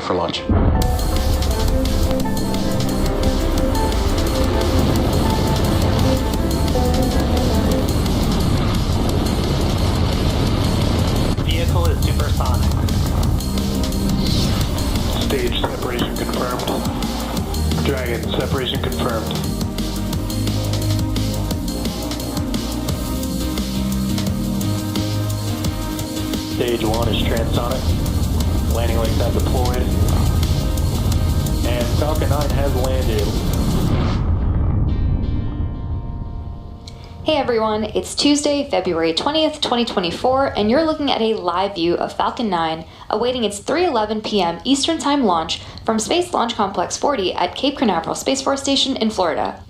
for launch. Vehicle is supersonic. Stage separation confirmed. Dragon, separation confirmed. Stage 1 is transonic. Landing legs have deployed. And Falcon 9 has landed. Hey everyone, it's Tuesday, February 20th, 2024, and you're looking at a live view of Falcon 9 awaiting its 3:11 p.m. Eastern Time launch from Space Launch Complex 40 at Cape Canaveral Space Force Station in Florida.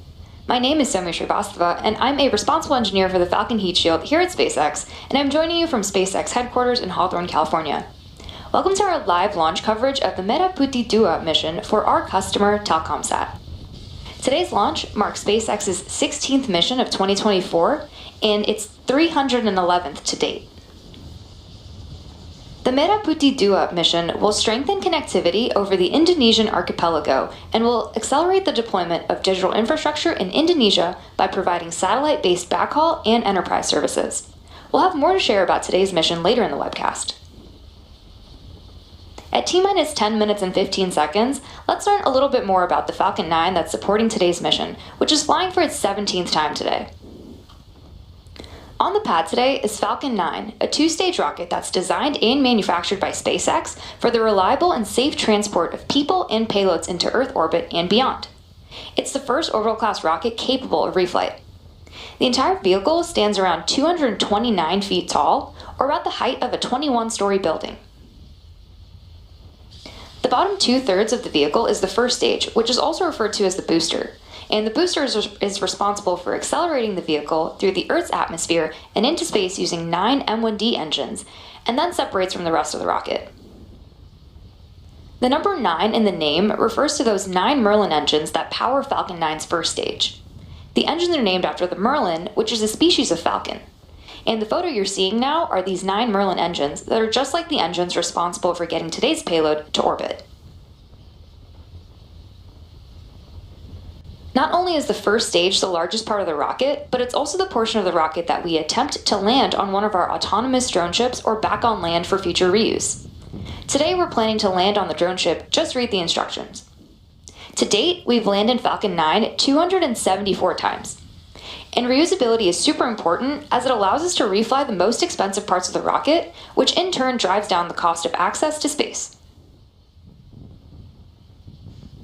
My name is Somi Srivastava, and I'm a responsible engineer for the Falcon Heat Shield here at SpaceX, and I'm joining you from SpaceX headquarters in Hawthorne, California. Welcome to our live launch coverage of the Merah Putih 2 mission for our customer Telkomsat. Today's launch marks SpaceX's 16th mission of 2024 and its 311th to date. The Merah Putih 2 mission will strengthen connectivity over the Indonesian archipelago and will accelerate the deployment of digital infrastructure in Indonesia by providing satellite-based backhaul and enterprise services. We'll have more to share about today's mission later in the webcast. At T-minus 10 minutes and 15 seconds, let's learn a little bit more about the Falcon 9 that's supporting today's mission, which is flying for its 17th time today. On the pad today is Falcon 9, a two-stage rocket that's designed and manufactured by SpaceX for the reliable and safe transport of people and payloads into Earth orbit and beyond. It's the first orbital-class rocket capable of reflight. The entire vehicle stands around 229 feet tall, or about the height of a 21-story building. The bottom two-thirds of the vehicle is the first stage, which is also referred to as the booster. And the booster is responsible for accelerating the vehicle through the Earth's atmosphere and into space using 9 M1D engines, and then separates from the rest of the rocket. The number 9 in the name refers to those 9 Merlin engines that power Falcon 9's first stage. The engines are named after the Merlin, which is a species of falcon. And the photo you're seeing now are these 9 Merlin engines that are just like the engines responsible for getting today's payload to orbit. Not only is the first stage the largest part of the rocket, but it's also the portion of the rocket that we attempt to land on one of our autonomous drone ships or back on land for future reuse. Today we're planning to land on the drone ship, just read the instructions. To date, we've landed Falcon 9 274 times. And reusability is super important as it allows us to refly the most expensive parts of the rocket, which in turn drives down the cost of access to space.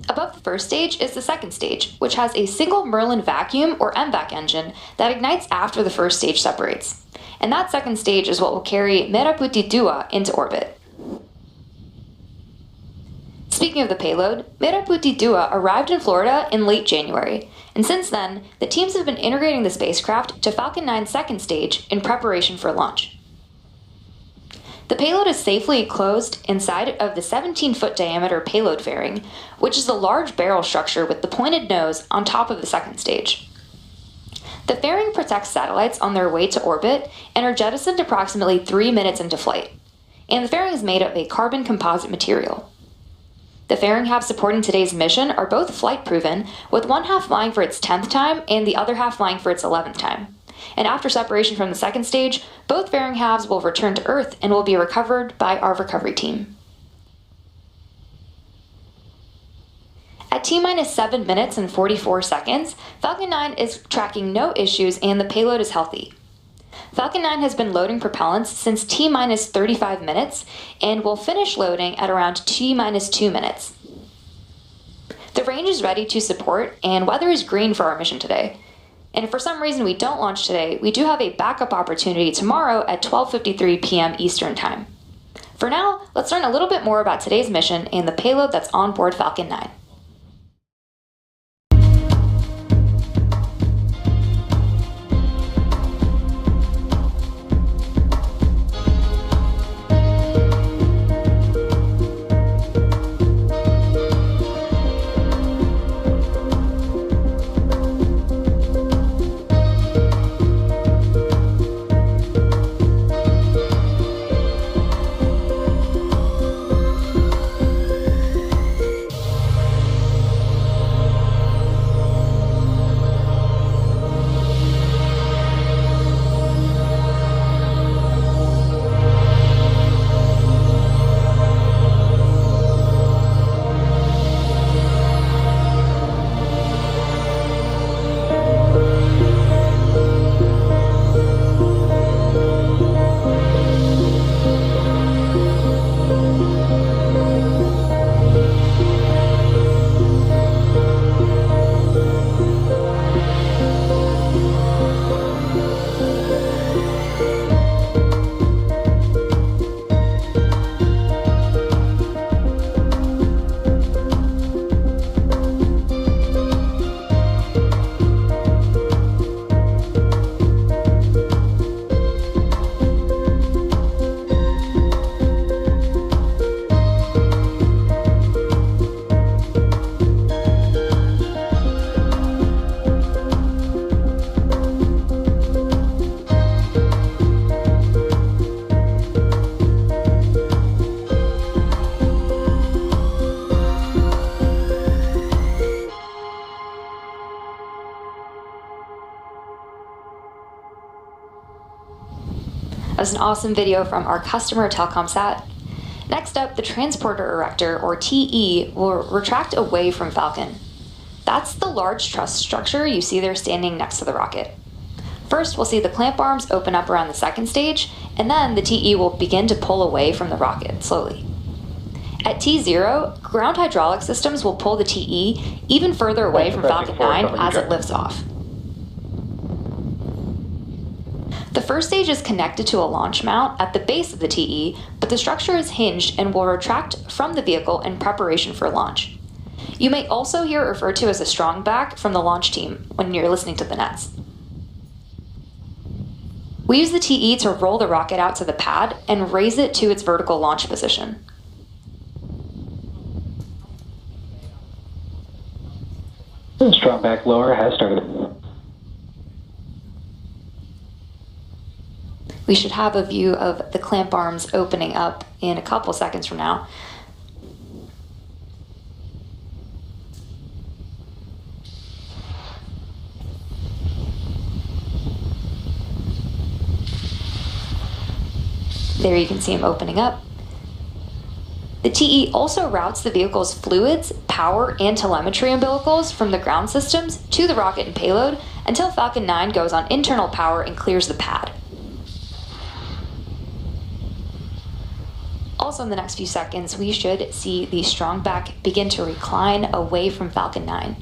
Above the first stage is the second stage, which has a single Merlin vacuum or MVAC engine that ignites after the first stage separates. And that second stage is what will carry Merah Putih 2 into orbit. Speaking of the payload, Merah Putih 2 arrived in Florida in late January, and since then, the teams have been integrating the spacecraft to Falcon 9's second stage in preparation for launch. The payload is safely closed inside of the 17-foot diameter payload fairing, which is the large barrel structure with the pointed nose on top of the second stage. The fairing protects satellites on their way to orbit and are jettisoned approximately 3 minutes into flight, and the fairing is made of a carbon composite material. The fairing halves supporting today's mission are both flight-proven, with one half flying for its 10th time and the other half flying for its 11th time. And after separation from the second stage, both fairing halves will return to Earth and will be recovered by our recovery team. At T-minus 7 minutes and 44 seconds, Falcon 9 is tracking no issues and the payload is healthy. Falcon 9 has been loading propellants since T-minus 35 minutes and will finish loading at around T-minus 2 minutes. The range is ready to support and weather is green for our mission today. And if for some reason we don't launch today, we do have a backup opportunity tomorrow at 12:53 p.m. Eastern Time. For now, let's learn a little bit more about today's mission and the payload that's on board Falcon 9. was an awesome video from our customer Telkomsat. Next up, the transporter erector, or TE, will retract away from Falcon. That's the large truss structure you see there standing next to the rocket. First, we'll see the clamp arms open up around the second stage, and then the TE will begin to pull away from the rocket slowly. At T0, ground hydraulic systems will pull the TE even further away from Falcon 9 as it lifts off. The first stage is connected to a launch mount at the base of the TE, but the structure is hinged and will retract from the vehicle in preparation for launch. You may also hear it referred to as a strong back from the launch team when you're listening to the nets. We use the TE to roll the rocket out to the pad and raise it to its vertical launch position. Strong back lower has started. We should have a view of the clamp arms opening up in a couple seconds from now. There you can see them opening up. The TE also routes the vehicle's fluids, power, and telemetry umbilicals from the ground systems to the rocket and payload until Falcon 9 goes on internal power and clears the pad. Also in the next few seconds, we should see the strong back begin to recline away from Falcon 9.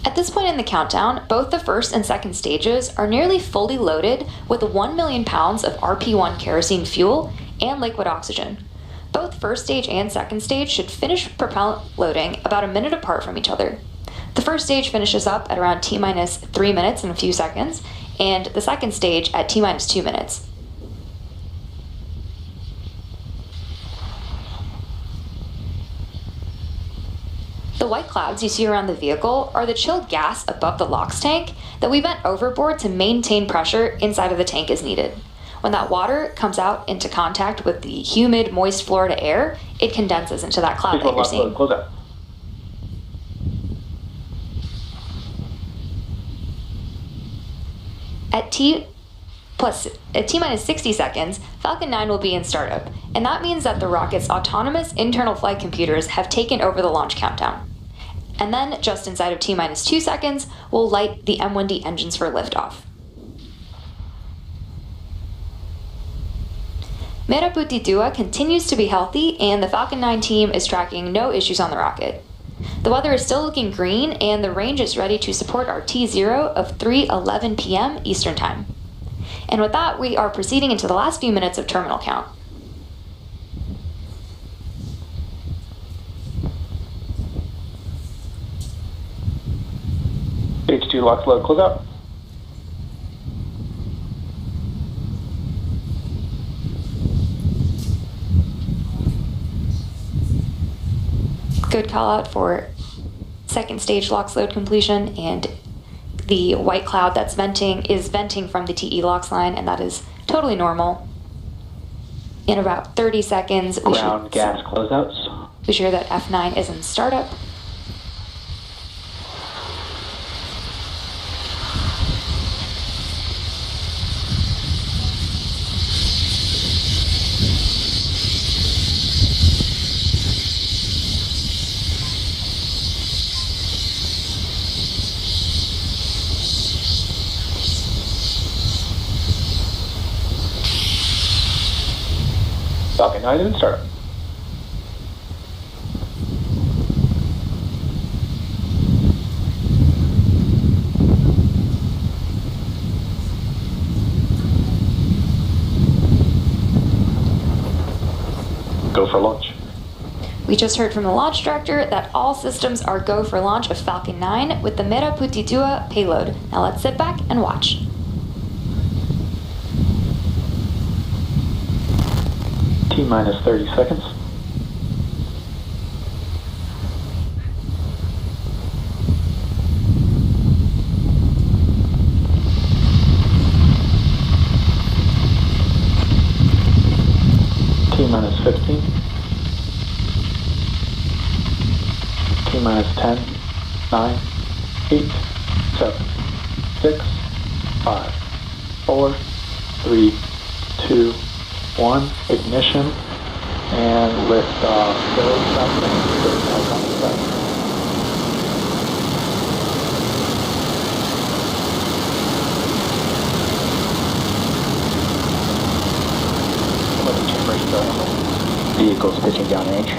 At this point in the countdown, both the first and second stages are nearly fully loaded with 1 million pounds of RP1 kerosene fuel and liquid oxygen. Both first stage and second stage should finish propellant loading about a minute apart from each other. The first stage finishes up at around T-minus 3 minutes and a few seconds, and the second stage at T-minus 2 minutes. The white clouds you see around the vehicle are the chilled gas above the LOX tank that we vent overboard to maintain pressure inside of the tank as needed. When that water comes out into contact with the humid, moist Florida air, it condenses into that cloud that you're seeing. Close out. At T-minus 60 seconds, Falcon 9 will be in startup, and that means that the rocket's autonomous internal flight computers have taken over the launch countdown. And then, just inside of T-minus 2 seconds, we'll light the M1D engines for liftoff. Merah Putih 2 continues to be healthy, and the Falcon 9 team is tracking no issues on the rocket. The weather is still looking green, and the range is ready to support our T0 of 3:11 p.m. Eastern Time. And with that, we are proceeding into the last few minutes of terminal count. H2 LOX load, close out. Good call out for second stage LOX load completion, and the white cloud that's venting is venting from the TE LOX line, and that is totally normal. In about 30 seconds, Ground gas closeouts. be sure that F9 is in startup. Falcon 9 in startup. Go for launch. We just heard from the launch director that all systems are go for launch of Falcon 9 with the Merah Putih 2 payload. Now let's sit back and watch. T-minus 30 seconds. T-minus 10, 9, 8, 7, 6, 5, 4, 3, 2, 1. Ignition and lift off. Go south. Vehicles pitching down range.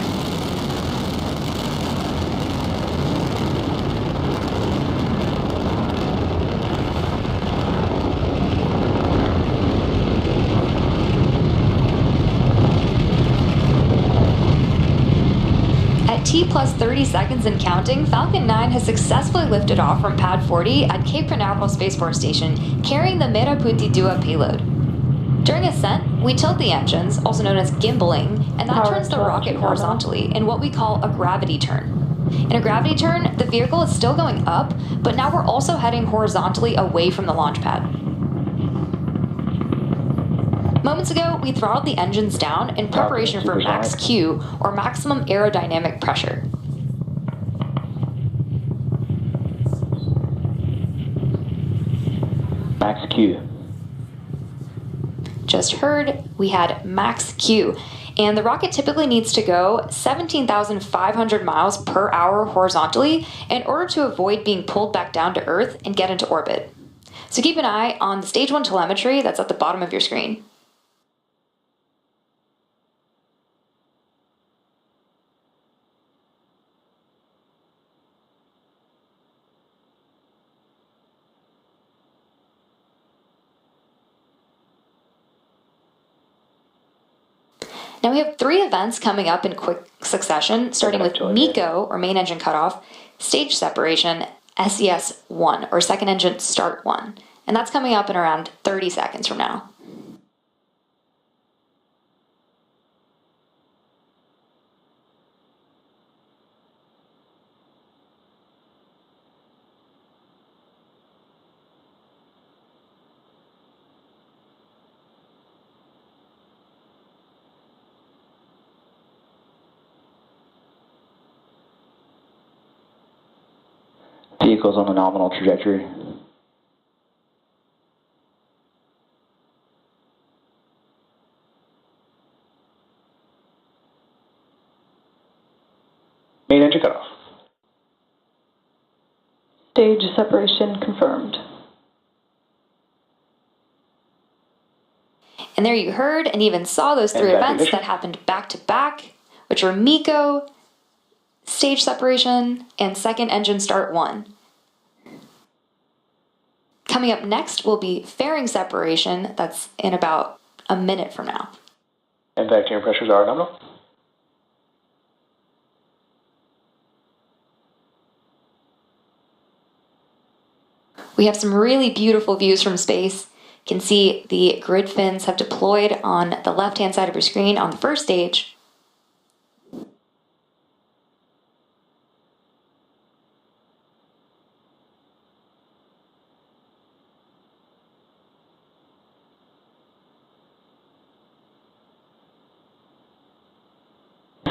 At T plus 30 seconds and counting, Falcon 9 has successfully lifted off from Pad 40 at Cape Canaveral Spaceport Station, carrying the Merah Putih 2 payload. During ascent, we tilt the engines, also known as gimbaling, and that turns the rocket horizontally in what we call a gravity turn. In a gravity turn, the vehicle is still going up, but now we're also heading horizontally away from the launch pad. Moments ago, we throttled the engines down in preparation for max Q, or maximum aerodynamic pressure. Max Q. Just heard, we had max Q, and the rocket typically needs to go 17,500 miles per hour horizontally in order to avoid being pulled back down to Earth and get into orbit. So keep an eye on the stage 1 telemetry that's at the bottom of your screen. Now we have 3 events coming up in quick succession, starting with MECO, or main engine cutoff, stage separation, SES-1, or second engine start 1. And that's coming up in around 30 seconds from now. Vehicles on a nominal trajectory. Main engine cutoff. Stage separation confirmed. And there you heard and even saw those 3 events that happened back to back, which were MECO, stage separation, and second engine start 1. Coming up next will be fairing separation. That's in about a minute from now. And vacuum pressures are nominal. We have some really beautiful views from space. You can see the grid fins have deployed on the left-hand side of your screen on the first stage.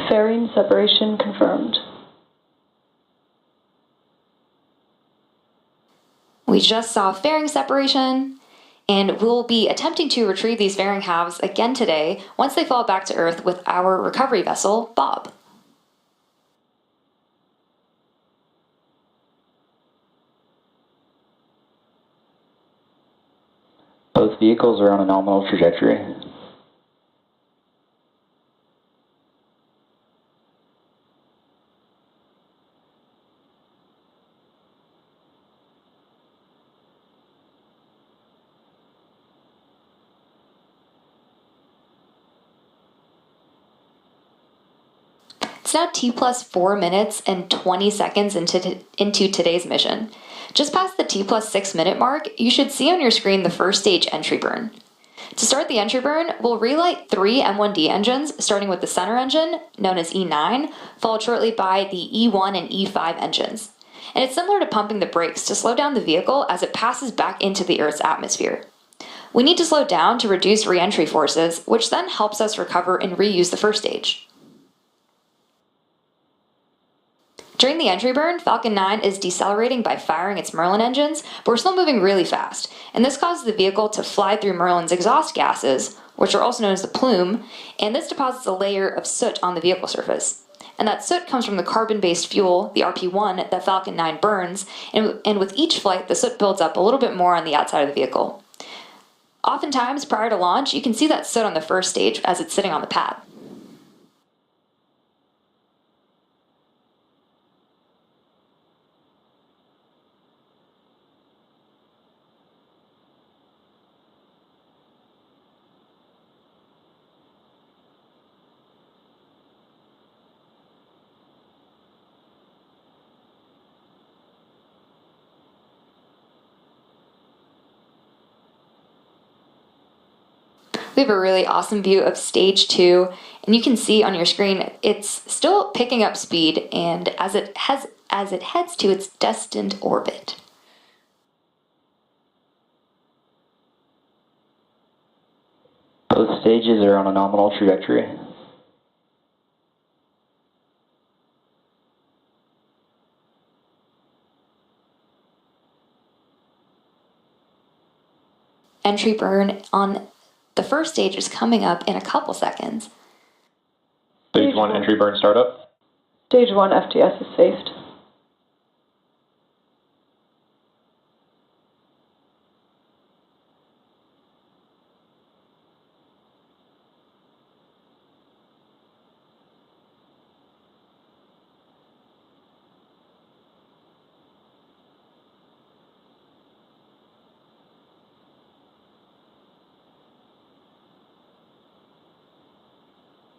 Fairing separation confirmed. We just saw fairing separation, and we'll be attempting to retrieve these fairing halves again today once they fall back to Earth with our recovery vessel, Bob. Both vehicles are on a nominal trajectory. It's now T plus 4 minutes and 20 seconds into today's mission. Just past the T plus 6 minute mark, you should see on your screen the first stage entry burn. To start the entry burn, we'll relight 3 M1D engines, starting with the center engine, known as E9, followed shortly by the E1 and E5 engines. And it's similar to pumping the brakes to slow down the vehicle as it passes back into the Earth's atmosphere. We need to slow down to reduce re-entry forces, which then helps us recover and reuse the first stage. During the entry burn, Falcon 9 is decelerating by firing its Merlin engines, but we're still moving really fast, and this causes the vehicle to fly through Merlin's exhaust gases, which are also known as the plume, and this deposits a layer of soot on the vehicle surface. And that soot comes from the carbon-based fuel, the RP-1, that Falcon 9 burns, and with each flight, the soot builds up a little bit more on the outside of the vehicle. Oftentimes, prior to launch, you can see that soot on the first stage as it's sitting on the pad. We have a really awesome view of stage 2, and you can see on your screen it's still picking up speed, and as it heads to its destined orbit. Both stages are on a nominal trajectory. Entry burn on the first stage is coming up in a couple seconds. Stage 1 entry burn startup. Stage 1 FTS is safed.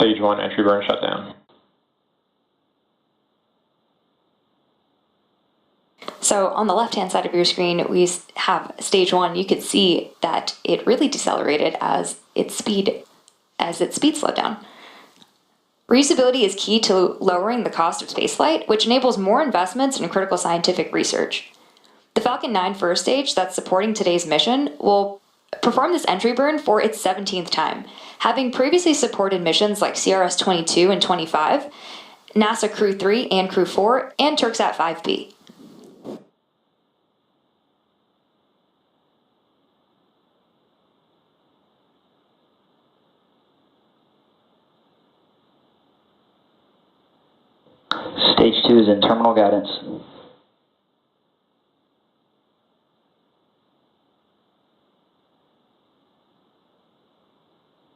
Stage 1 entry burn shutdown. So on the left-hand side of your screen, we have stage 1. You could see that it really decelerated as its speed slowed down. Reusability is key to lowering the cost of spaceflight, which enables more investments in critical scientific research. The Falcon 9 first stage that's supporting today's mission will perform this entry burn for its 17th time, having previously supported missions like CRS-22 and 25, NASA Crew 3 and Crew 4, and Turksat 5B. Stage 2 is in terminal guidance.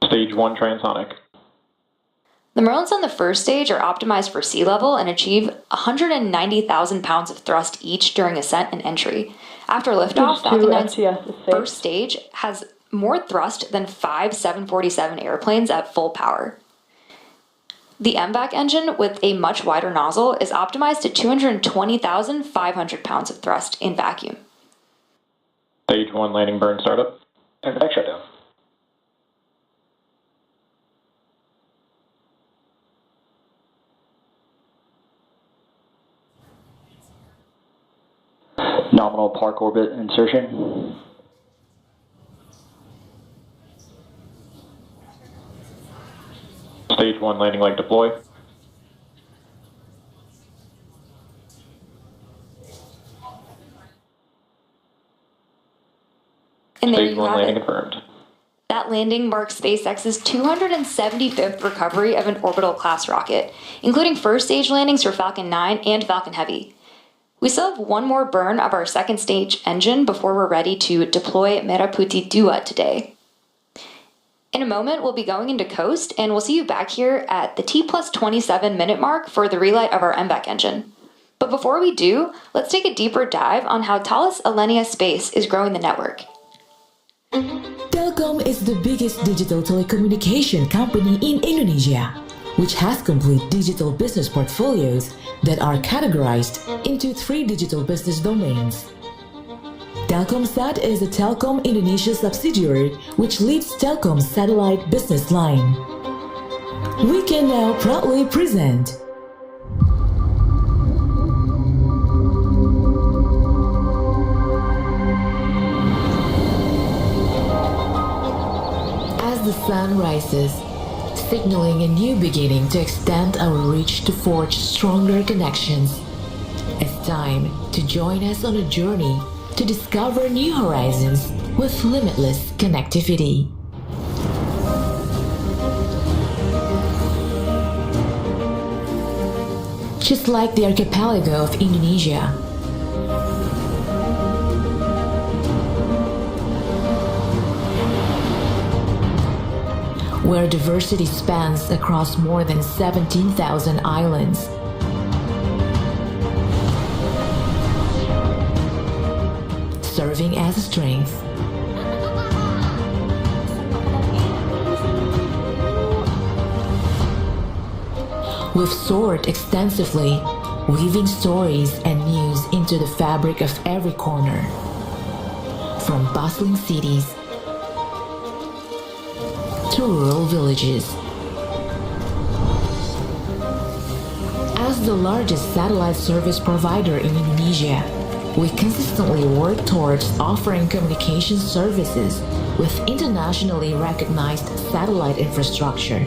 Stage 1 transonic. The Merlins on the first stage are optimized for sea level and achieve 190,000 pounds of thrust each during ascent and entry. After liftoff, Falcon 9's first stage has more thrust than 5 747 airplanes at full power. The MVAC engine, with a much wider nozzle, is optimized to 220,500 pounds of thrust in vacuum. Stage 1 landing burn startup. And back shutdown. Nominal park orbit insertion. Stage 1 landing leg deploy. And there Stage you 1 have landing it. confirmed. That landing marks SpaceX's 275th recovery of an orbital class rocket, including first stage landings for Falcon 9 and Falcon Heavy. We still have one more burn of our second stage engine before we're ready to deploy Merah Putih 2 today. In a moment, we'll be going into coast, and we'll see you back here at the T+27 minute mark for the relight of our MVAC engine. But before we do, let's take a deeper dive on how Thales Alenia Space is growing the network. Telkom is the biggest digital telecommunication company in Indonesia, which has complete digital business portfolios that are categorized into 3 digital business domains. Telkomsat is a Telkom Indonesia subsidiary which leads Telkom's satellite business line. We can now proudly present As the sun rises, signaling a new beginning to extend our reach to forge stronger connections It's time to join us on a journey to discover new horizons with limitless connectivity. Just like the archipelago of Indonesia, where diversity spans across more than 17,000 islands, serving as a strength. We've soared extensively, weaving stories and news into the fabric of every corner, from bustling cities to rural villages. As the largest satellite service provider in Indonesia, we consistently work towards offering communication services with internationally recognized satellite infrastructure,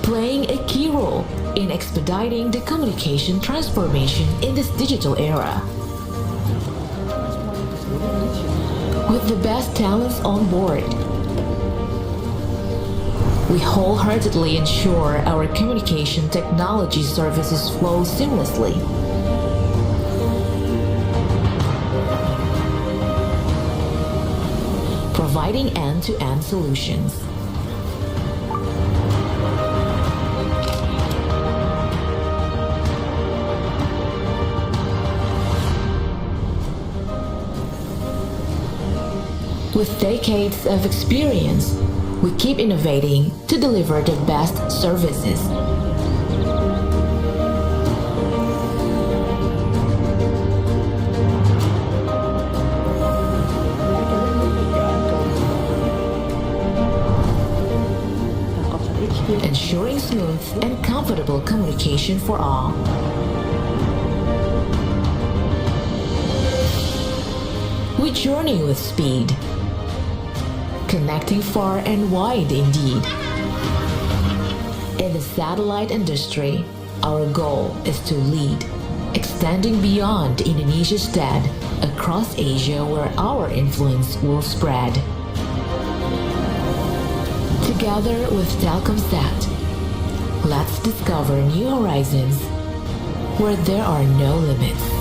playing a key role in expediting the communication transformation in this digital era. With the best talents on board, we wholeheartedly ensure our communication technology services flow seamlessly. Providing end-to-end solutions. With decades of experience, we keep innovating to deliver the best services. Ensuring smooth and comfortable communication for all. We journey with speed, connecting far and wide indeed. In the satellite industry, our goal is to lead, extending beyond Indonesia's dead across Asia where our influence will spread. Together with Telkomsat, let's discover new horizons where there are no limits.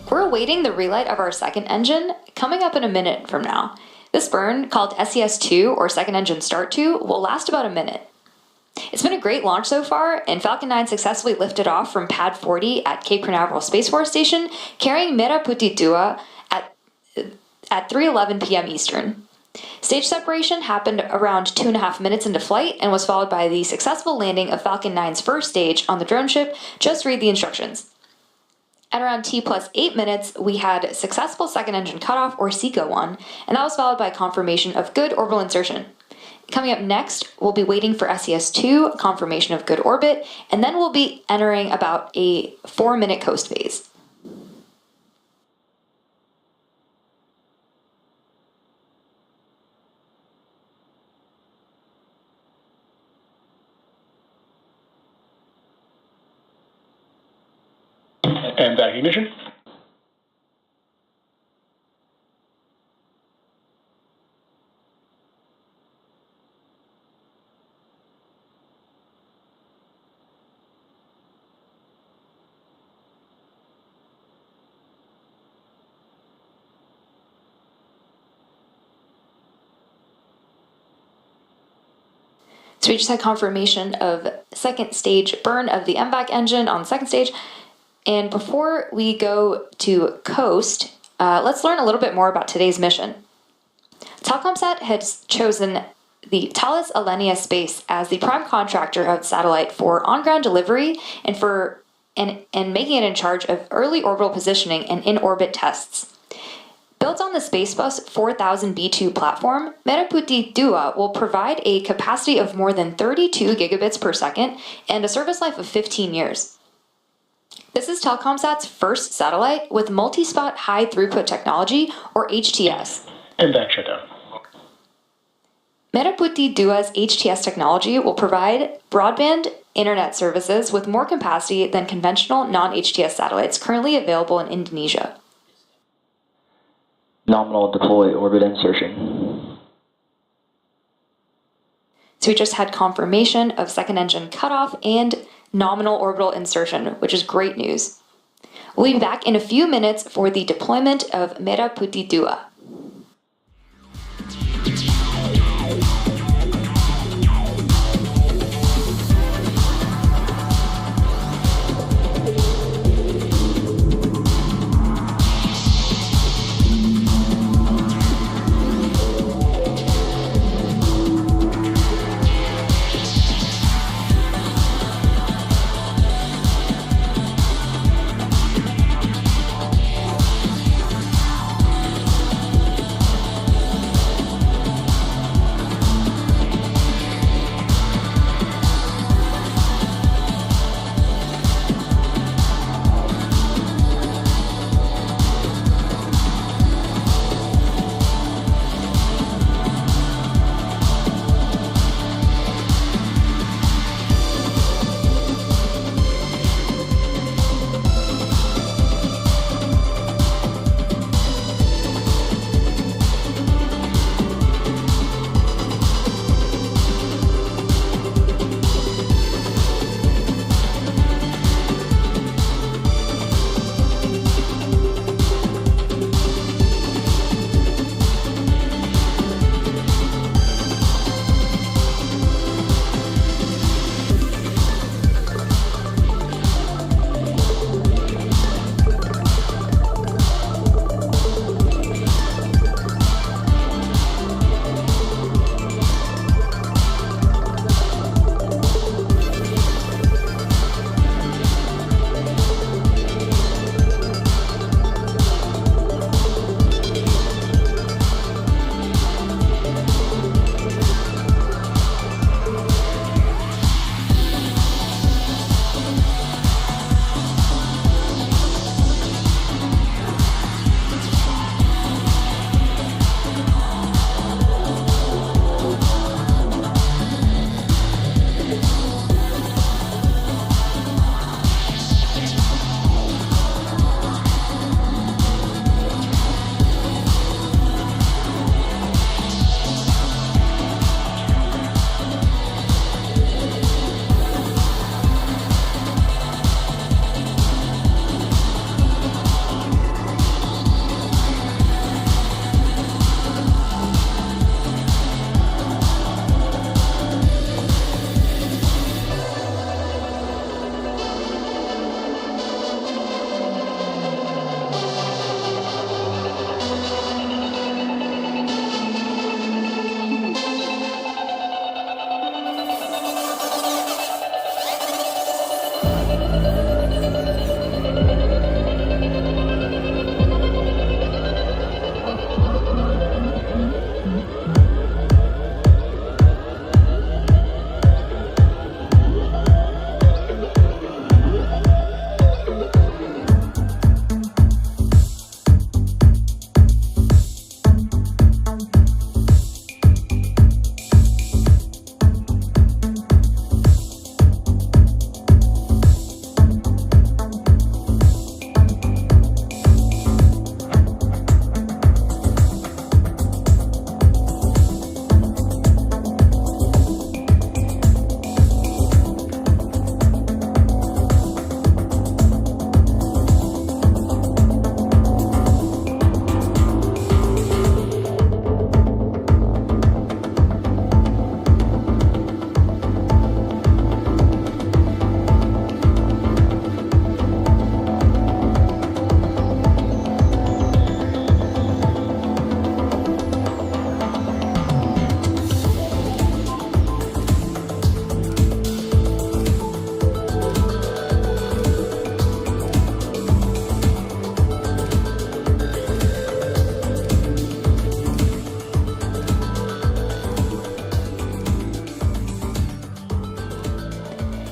We're awaiting the relight of our second engine, coming up in a minute from now. This burn, called SES-2 or Second Engine Start 2, will last about a minute. It's been a great launch so far, and Falcon 9 successfully lifted off from Pad 40 at Cape Canaveral Space Force Station, carrying Merah Putih 2 at 3:11 p.m. Eastern. Stage separation happened around 2.5 minutes into flight and was followed by the successful landing of Falcon 9's first stage on the drone ship. Just read the instructions. At around T plus 8 minutes, we had successful second engine cutoff, or SECO 1, and that was followed by confirmation of good orbital insertion. Coming up next, we'll be waiting for SES-2, confirmation of good orbit, and then we'll be entering about a 4-minute coast phase. And back ignition. So we just had confirmation of second stage burn of the MVAC engine on the second stage. And before we go to coast, let's learn a little bit more about today's mission. Telkomsat has chosen the Thales Alenia space as the prime contractor of the satellite for on-ground delivery and making it in charge of early orbital positioning and in-orbit tests. Built on the Spacebus 4000B2 platform, Merah Putih 2 will provide a capacity of more than 32 gigabits per second and a service life of 15 years. This is Telkomsat's first satellite with multi-spot high throughput technology, or HTS. And back shutdown. Merah Putih 2's HTS technology will provide broadband internet services with more capacity than conventional non-HTS satellites currently available in Indonesia. Nominal deploy orbit insertion. So we just had confirmation of second engine cutoff and nominal orbital insertion, which is great news. We'll be back in a few minutes for the deployment of Merah Putih 2.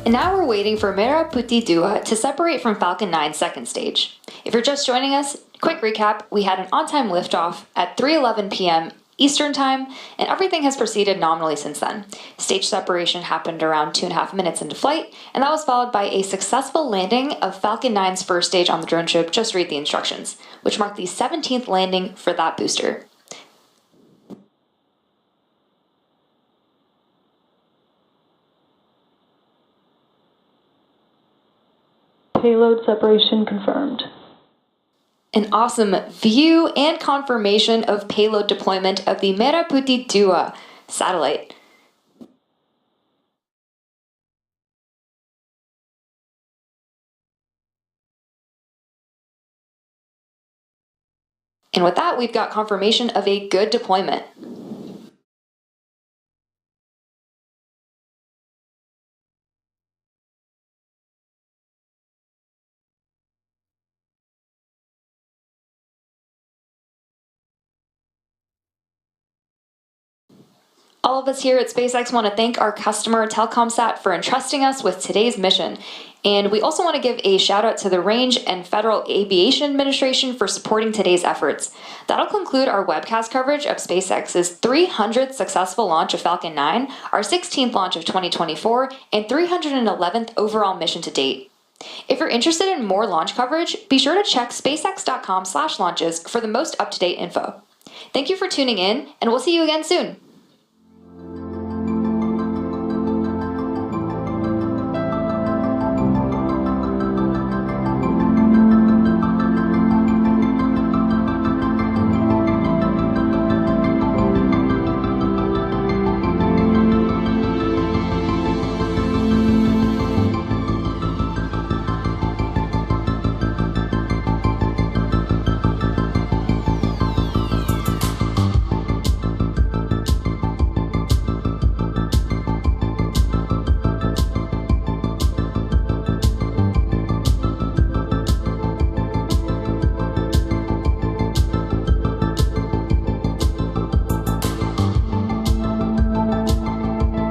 And now we're waiting for Merah Putih 2 to separate from Falcon 9's second stage. If you're just joining us, quick recap, we had an on-time liftoff at 3:11 p.m. Eastern Time, and everything has proceeded nominally since then. Stage separation happened around 2.5 minutes into flight, and that was followed by a successful landing of Falcon 9's first stage on the drone ship, just read the instructions, which marked the 17th landing for that booster. Payload separation confirmed. An awesome view and confirmation of payload deployment of the Merah Putih 2 satellite. And with that, we've got confirmation of a good deployment. All of us here at SpaceX want to thank our customer Telkomsat for entrusting us with today's mission. And we also want to give a shout out to the Range and Federal Aviation Administration for supporting today's efforts. That'll conclude our webcast coverage of SpaceX's 300th successful launch of Falcon 9, our 16th launch of 2024, and 311th overall mission to date. If you're interested in more launch coverage, be sure to check spacex.com/launches for the most up-to-date info. Thank you for tuning in, and we'll see you again soon.